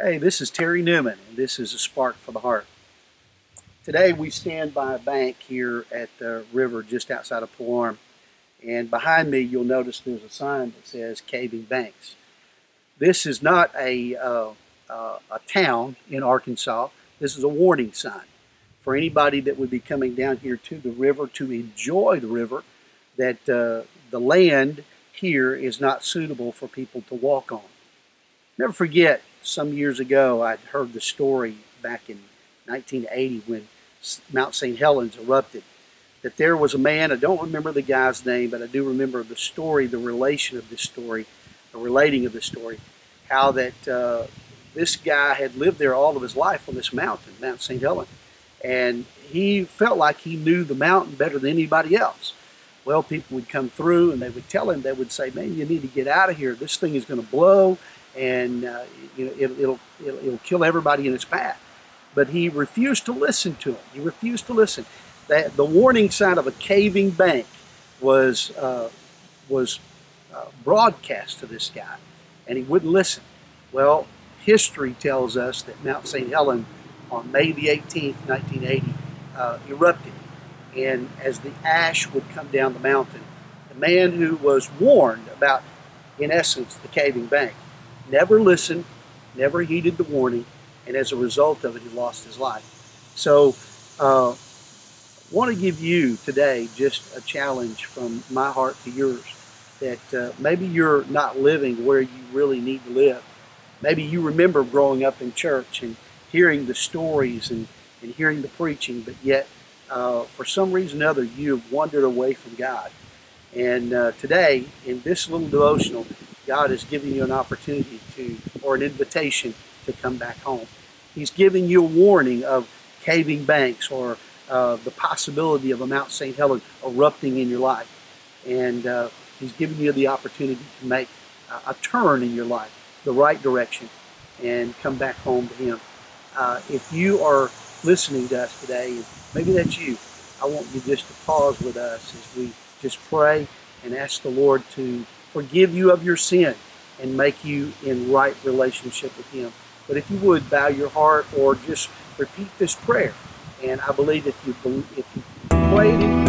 Hey, this is Terry Newman, and this is A Spark for the Heart. Today we stand by a bank here at the river just outside of Pullarm, and behind me you'll notice there's a sign that says Caving Banks. This is not a town in Arkansas. This is a warning sign for anybody that would be coming down here to the river to enjoy the river, that the land here is not suitable for people to walk on. Never forget, some years ago, I'd heard the story back in 1980 when Mount St. Helens erupted, that there was a man, I don't remember the guy's name, but I do remember the story, the relation of this story, the relating of this story, how that this guy had lived there all of his life on this mountain, Mount St. Helens, and he felt like he knew the mountain better than anybody else. Well, people would come through and they would tell him, they would say, man, you need to get out of here. This thing is going to blow, and it'll kill everybody in its path. But he refused to listen to him. He refused to listen. The warning sign of a caving bank was broadcast to this guy, and he wouldn't listen. Well, history tells us that Mount St. Helens on May the 18th, 1980, erupted. And as the ash would come down the mountain, the man who was warned about, in essence, the caving bank, never listened, never heeded the warning, and as a result of it, he lost his life. So I want to give you today just a challenge from my heart to yours, that maybe you're not living where you really need to live. Maybe you remember growing up in church and hearing the stories and hearing the preaching, but yet for some reason or other, you have wandered away from God. And today, in this little devotional, God is giving you an opportunity or an invitation to come back home. He's giving you a warning of caving banks, or the possibility of a Mount St. Helens erupting in your life. And He's giving you the opportunity to make a turn in your life, the right direction, and come back home to Him. If you are listening to us today, maybe that's you, I want you just to pause with us as we just pray and ask the Lord to forgive you of your sin and make you in right relationship with Him. But if you would, bow your heart or just repeat this prayer. And I believe if you pray it in